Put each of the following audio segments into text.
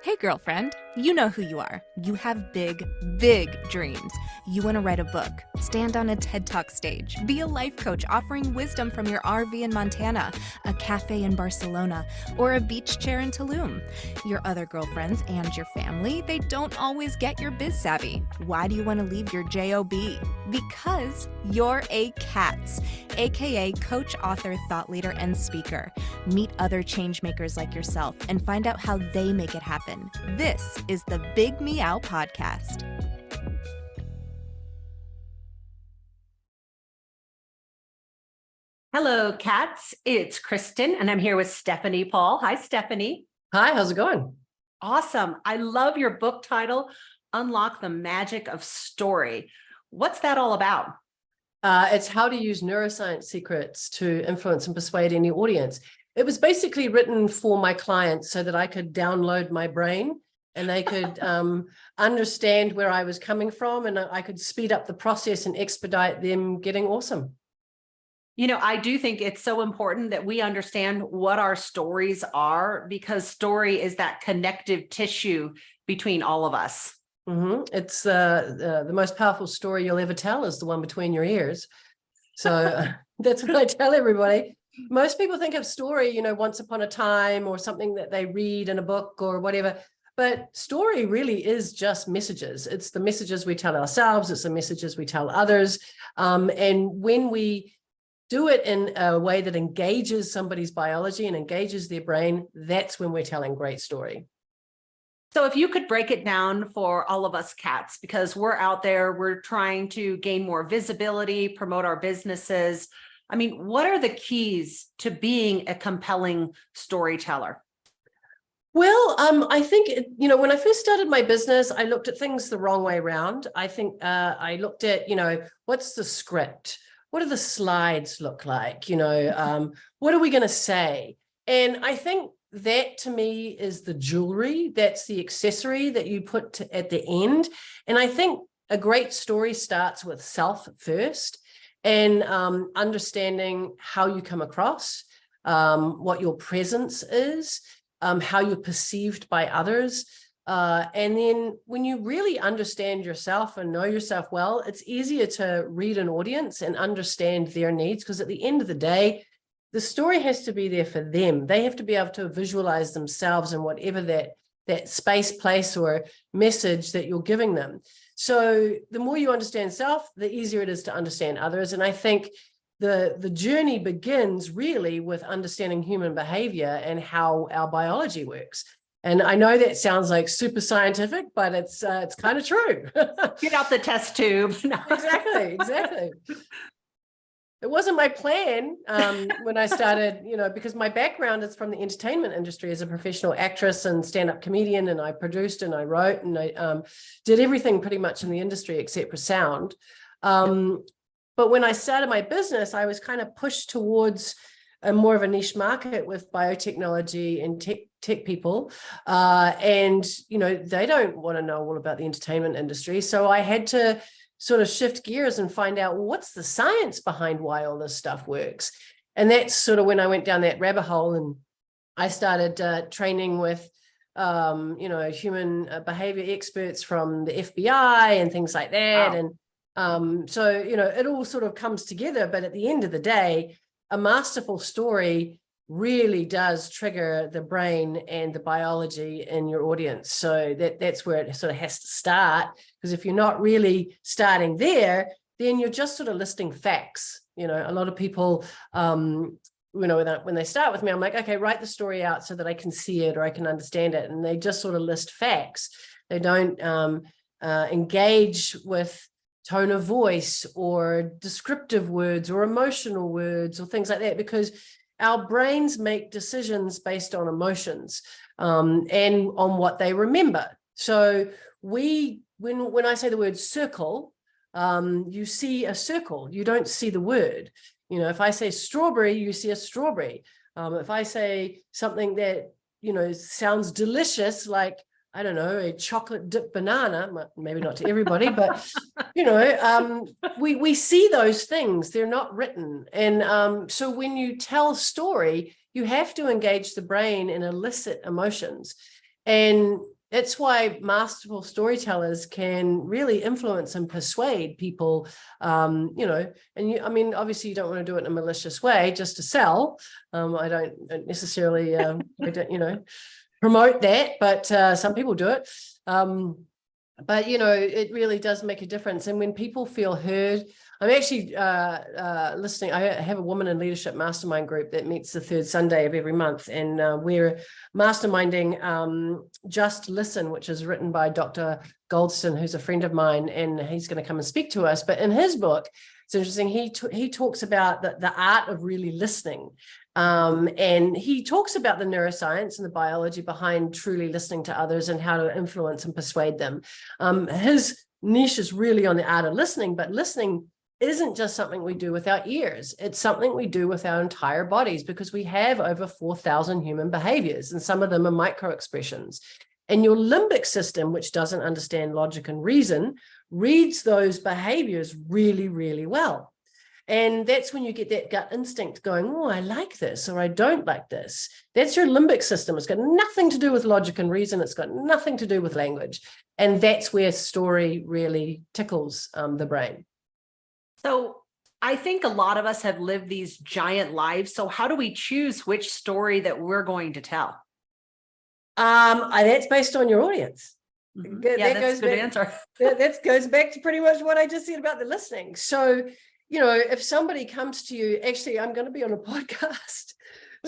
Hey, girlfriend, you know who you are. You have big, big dreams. You want to write a book, stand on a TED Talk stage, be a life coach offering wisdom from your RV in Montana, a cafe in Barcelona, or a beach chair in Tulum. Your other girlfriends and your family, they don't always get your biz savvy. Why do you want to leave your JOB? Because you're a C.A.T.S, aka coach, author, thought leader, and speaker. Meet other change makers like yourself and find out how they make it happen. This is the Big Meow podcast. Hello, cats. It's Kristen, and I'm here with Stephanie Paul. Hi, Stephanie. Hi, how's it going? Awesome. I love your book title, Unlock the Magic of Story. What's that all about? It's how to use neuroscience secrets to influence and persuade any audience. It was basically written for my clients so that I could download my brain and they could understand where I was coming from, and I could speed up the process and expedite them getting awesome. You know, I do think it's so important that we understand what our stories are, because story is that connective tissue between all of us. It's the most powerful story you'll ever tell is the one between your ears. So that's what I tell everybody. Most people think of story, once upon a time or something that they read in a book or whatever. But story really is just messages. It's the messages we tell ourselves. It's the messages we tell others. And when we do it in a way that engages somebody's biology and engages their brain, that's when we're telling great story. So if you could break it down for all of us cats, because we're out there, we're trying to gain more visibility, promote our businesses. I mean, what are the keys to being a compelling storyteller? Well, I think, when I first started my business, I looked at things the wrong way around. I think I looked at, what's the script? What do the slides look like? What are we going to say? And I think that to me is the jewelry. That's the accessory that you put at the end. And I think a great story starts with self first, and understanding how you come across, what your presence is, how you're perceived by others. And then when you really understand yourself and know yourself well, it's easier to read an audience and understand their needs, because at the end of the day, the story has to be there for them. They have to be able to visualize themselves in whatever that space, place, or message that you're giving them. So the more you understand self, the easier it is to understand others. And I think the journey begins really with understanding human behavior and how our biology works. And I know that sounds like super scientific, but it's kind of true. Get out the test tube. No. Exactly. It wasn't my plan when I started, because my background is from the entertainment industry as a professional actress and stand-up comedian, and I produced and I wrote and I did everything pretty much in the industry except for sound. But when I started my business, I was kind of pushed towards more of a niche market with biotechnology and tech people. And, they don't want to know all about the entertainment industry. So I had to sort of shift gears and find out, well, what's the science behind why all this stuff works? And that's sort of when I went down that rabbit hole, and I started training with, human behavior experts from the FBI and things like that. Wow. And so, it all sort of comes together. But at the end of the day, a masterful story really does trigger the brain and the biology in your audience. So that's where it sort of has to start, because if you're not really starting there, then you're just sort of listing facts. A lot of people, when they start with me, I'm like, okay, write the story out so that I can see it or I can understand it. And they just sort of list facts. They don't engage with tone of voice or descriptive words or emotional words or things like that, because our brains make decisions based on emotions and on what they remember. So when I say the word circle, you see a circle, you don't see the word. If I say strawberry, you see a strawberry. If I say something that, sounds delicious, like, I don't know, a chocolate dipped banana, maybe not to everybody, but, we see those things, they're not written. And so when you tell story, you have to engage the brain and elicit emotions. And it's why masterful storytellers can really influence and persuade people, I mean, obviously you don't want to do it in a malicious way just to sell. I don't necessarily, promote that, but some people do it. But, it really does make a difference. And when people feel heard, I'm actually listening. I have a woman in leadership mastermind group that meets the third Sunday of every month. And we're masterminding Just Listen, which is written by Dr. Goldston, who's a friend of mine, and he's going to come and speak to us. But in his book, it's interesting, he talks about the art of really listening. And he talks about the neuroscience and the biology behind truly listening to others and how to influence and persuade them. His niche is really on the art of listening, but listening isn't just something we do with our ears. It's something we do with our entire bodies, because we have over 4,000 human behaviors, and some of them are micro expressions. And your limbic system, which doesn't understand logic and reason, reads those behaviors really, really well. And that's when you get that gut instinct going, oh, I like this, or I don't like this. That's your limbic system. It's got nothing to do with logic and reason. It's got nothing to do with language. And that's where story really tickles the brain. So I think a lot of us have lived these giant lives. So how do we choose which story that we're going to tell? That's based on your audience. Mm-hmm. Yeah, that's a good answer. That goes back to pretty much what I just said about the listening. So, if somebody comes to you, actually, I'm going to be on a podcast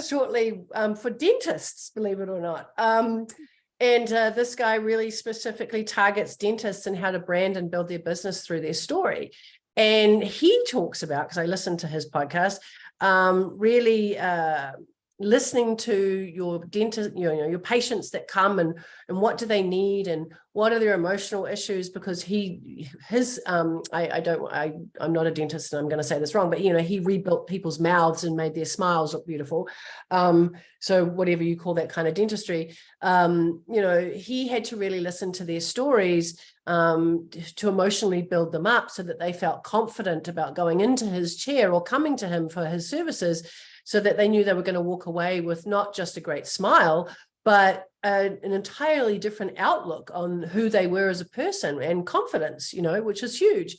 shortly for dentists, believe it or not. And this guy really specifically targets dentists and how to brand and build their business through their story. And he talks about, because I listened to his podcast, really listening to your dentist, your patients that come, and what do they need, and what are their emotional issues, because I'm not a dentist and I'm going to say this wrong, but he rebuilt people's mouths and made their smiles look beautiful. So whatever you call that kind of dentistry, he had to really listen to their stories to emotionally build them up so that they felt confident about going into his chair or coming to him for his services, so that they knew they were going to walk away with not just a great smile, but an entirely different outlook on who they were as a person, and confidence, which is huge.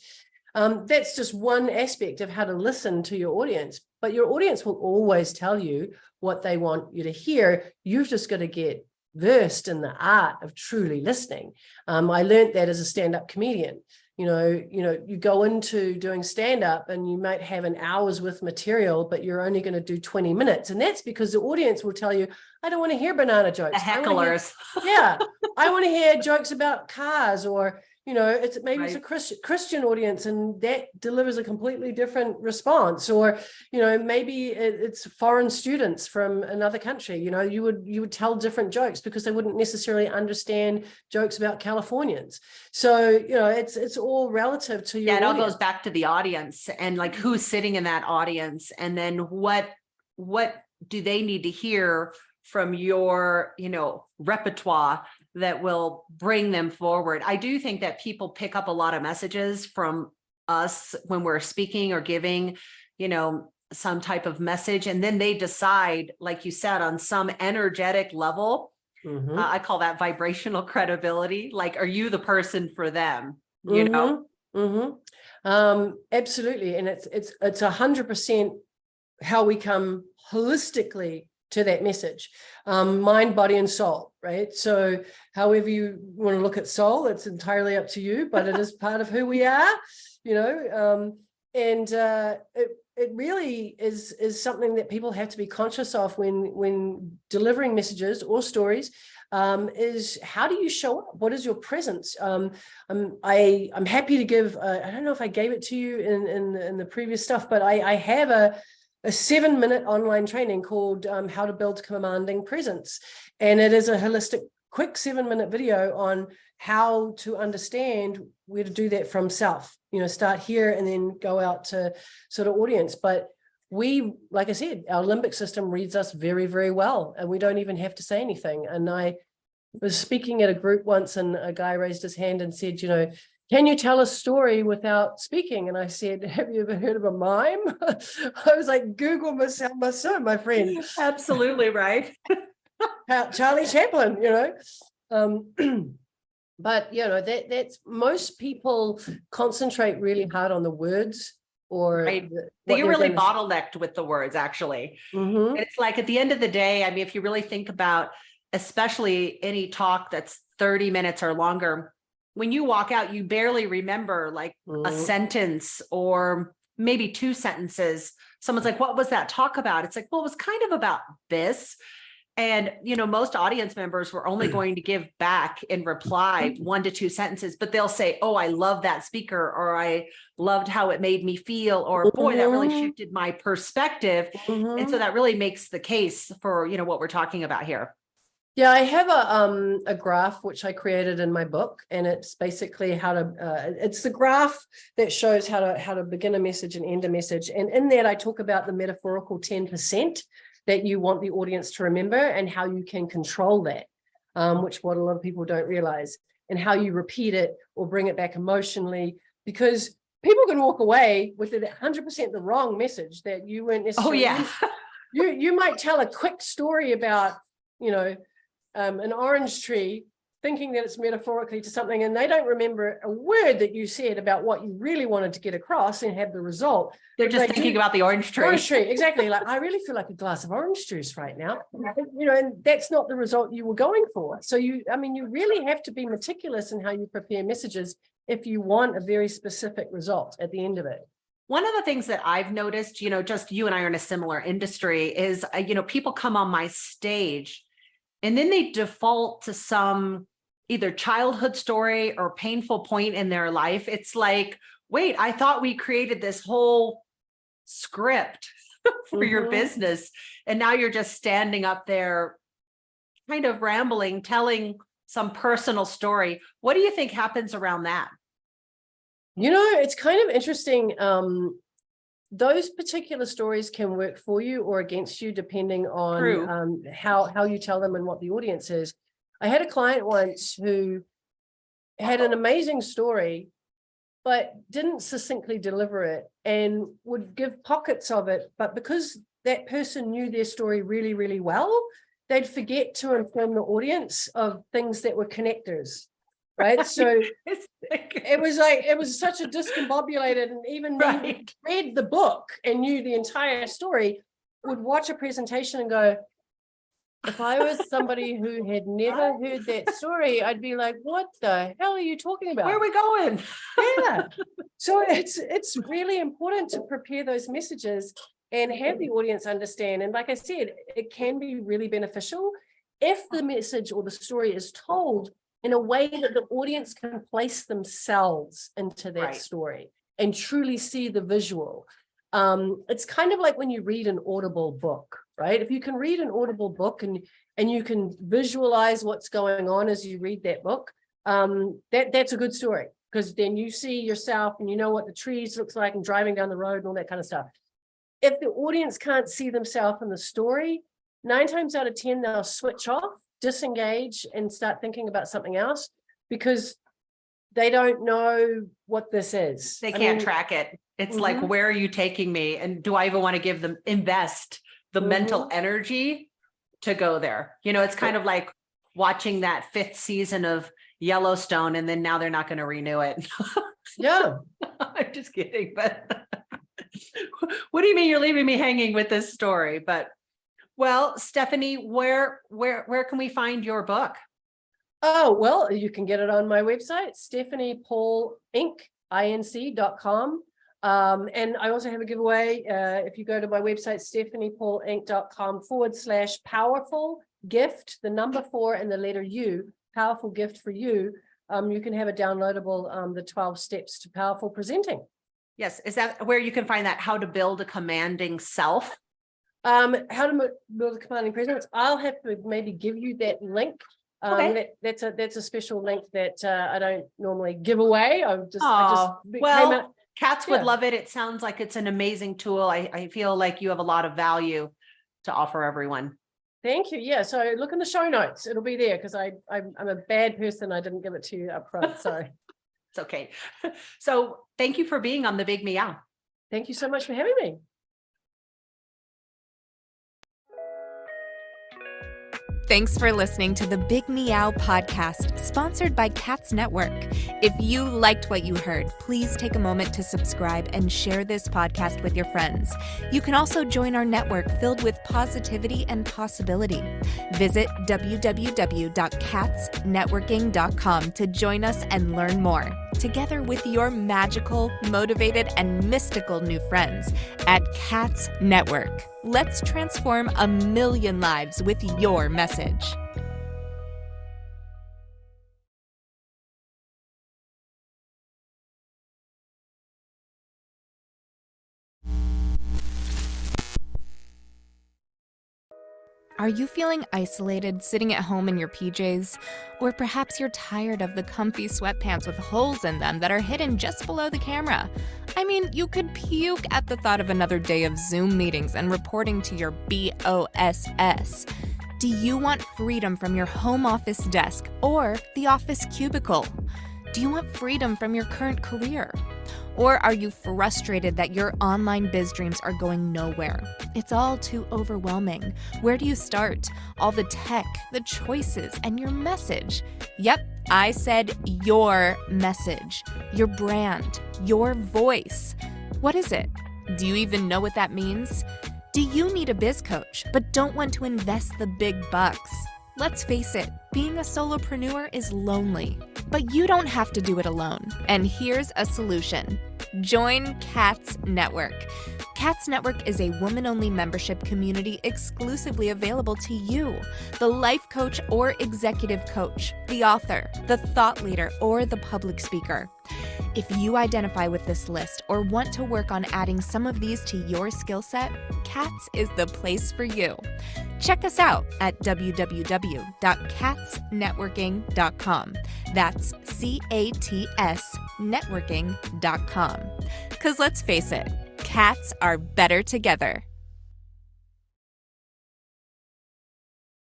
That's just one aspect of how to listen to your audience, but your audience will always tell you what they want you to hear. You've just got to get versed in the art of truly listening. I learned that as a stand-up comedian. You go into doing stand-up and you might have an hour's worth of material, but you're only going to do 20 minutes. And that's because the audience will tell you, I don't want to hear banana jokes. The hecklers. I want to hear jokes about cars, or, it's a Christian audience, and that delivers a completely different response. Or, maybe it's foreign students from another country. You would tell different jokes because they wouldn't necessarily understand jokes about Californians. So, it's all relative to your audience. It all goes back to the audience and like who's sitting in that audience, and then what do they need to hear from your, repertoire that will bring them forward. I do think that people pick up a lot of messages from us when we're speaking or giving, some type of message, and then they decide, like you said, on some energetic level. Mm-hmm. I call that vibrational credibility. Like, are you the person for them? Mm-hmm. Absolutely. And it's 100% how we come holistically to that message, mind, body, and soul, right? So however you want to look at soul, it's entirely up to you, but it is part of who we are, and it really is something that people have to be conscious of when delivering messages or stories, is how do you show up? What is your presence? I'm happy to give, I don't know if I gave it to you in the previous stuff, but I have a 7-minute online training called How to Build Commanding Presence. And it is a holistic, quick 7-minute video on how to understand where to do that from self, start here and then go out to sort of audience. But we, like I said, our limbic system reads us very, very well, and we don't even have to say anything. And I was speaking at a group once, and a guy raised his hand and said, can you tell a story without speaking? And I said, have you ever heard of a mime? I was like, Google myself, my friend. Absolutely right. Charlie Chaplin, you know. But you know, that's most people concentrate really hard on the words or Right. the, They what get they're really gonna bottlenecked with the words, actually. Mhm. And it's like at the end of the day, I mean, if you really think about, especially any talk that's 30 minutes or longer, when you walk out, you barely remember like a Mhm. sentence or maybe two sentences. Someone's like, what was that talk about? It's like, well, it was kind of about this. And, you know, most audience members were only going to give back in reply 1 to 2 sentences, but they'll say, oh, I love that speaker, or I loved how it made me feel, or boy, that really Mhm. shifted my perspective. And so Mhm. that really makes the case for, you know, what we're talking about here. Yeah, I have a graph which I created in my book, and it's basically how to it's the graph that shows how to begin a message and end a message. And in that I talk about the metaphorical 10% that you want the audience to remember and how you can control that, which what a lot of people don't realize, and how you repeat it or bring it back emotionally, because people can walk away with it 100% the wrong message that you weren't Oh, necessarily. yeah. You might tell a quick story about, you know, an orange tree, thinking that it's metaphorically to something, and they don't remember a word that you said about what you really wanted to get across and have the result. They're But just they thinking do- about the orange tree. Orange tree, exactly. Like, I really feel like a glass of orange juice right now. You know, and that's not the result you were going for. So you really have to be meticulous in how you prepare messages if you want a very specific result at the end of it. One of the things that I've noticed, you know, just you and I are in a similar industry is, you know, people come on my stage and then they default to some either childhood story or painful point in their life. It's like, wait, I thought we created this whole script for your Mhm. business. And now you're just standing up there kind of rambling, telling some personal story. What do you think happens around that? You know, it's kind of interesting. Those particular stories can work for you or against you, depending True. on how you tell them and what the audience is. I had a client once who had an amazing story, but didn't succinctly deliver it and would give pockets of it. But because that person knew their story really, really well, they'd forget to inform the audience of things that were connectors. Right. So it was such a discombobulated, and even me who right. read the book and knew the entire story would watch a presentation and go, if I was somebody who had never heard that story, I'd be like, what the hell are you talking about? Where are we going? Yeah. So it's really important to prepare those messages and have the audience understand. And like I said, it can be really beneficial if the message or the story is told in a way that the audience can place themselves into that Right. story and truly see the visual. It's kind of like when you read an audible book, right? If you can read an audible book and you can visualize what's going on as you read that book, that's a good story, because then you see yourself and you know what the trees looks like and driving down the road and all that kind of stuff. If the audience can't see themselves in the story, 9 times out of 10, they'll switch off, disengage, and start thinking about something else, because they don't know what this is. They can't track it. It's like, Mhm. where are you taking me? And do I even want to give them, invest the mental energy to go there? You know, it's kind of like watching that 5th season of Yellowstone, and then now they're not going to renew it. Yeah. I'm just kidding, but what do you mean you're leaving me hanging with this story? But well, Stephanie, where can we find your book? Oh, well, you can get it on my website, stephaniepaulinc.com. And I also have a giveaway. If you go to my website, stephaniepaulinc.com/powerful gift, the number 4 and the letter U, powerful gift for you. You can have a downloadable, the 12 steps to powerful presenting. Yes. Is that where you can find that, how to build a commanding self? How to build a commanding presence. I'll have to maybe give you that link. Okay. That's a special link that I don't normally give away. I just well, came out. Cats would Yeah. love it. It sounds like it's an amazing tool. I feel like you have a lot of value to offer everyone. Thank you. Yeah. So look in the show notes. It'll be there, because I'm a bad person. I didn't give it to you up front. Sorry. It's okay. So thank you for being on the Big Meow. Thank you so much for having me. Thanks for listening to the Big Meow podcast, sponsored by C.A.T.S Network. If you liked what you heard, please take a moment to subscribe and share this podcast with your friends. You can also join our network filled with positivity and possibility. Visit www.catsnetworking.com to join us and learn more, together with your magical, motivated, and mystical new friends at C.A.T.S Network. Let's transform 1 million lives with your message. Are you feeling isolated, sitting at home in your PJs? Or perhaps you're tired of the comfy sweatpants with holes in them that are hidden just below the camera? I mean, you could puke at the thought of another day of Zoom meetings and reporting to your BOSS. Do you want freedom from your home office desk or the office cubicle? Do you want freedom from your current career? Or are you frustrated that your online biz dreams are going nowhere? It's all too overwhelming. Where do you start? All the tech, the choices, and your message. Yep, I said your message, your brand, your voice. What is it? Do you even know what that means? Do you need a biz coach but don't want to invest the big bucks? Let's face it, being a solopreneur is lonely, but you don't have to do it alone. And here's a solution. Join C.A.T.S Network. C.A.T.S Network is a woman-only membership community exclusively available to you, the life coach or executive coach, the author, the thought leader, or the public speaker. If you identify with this list or want to work on adding some of these to your skill set, C.A.T.S is the place for you. Check us out at www.catsnetworking.com. That's C.A.T.S networking.com. Because let's face it, cats are better together.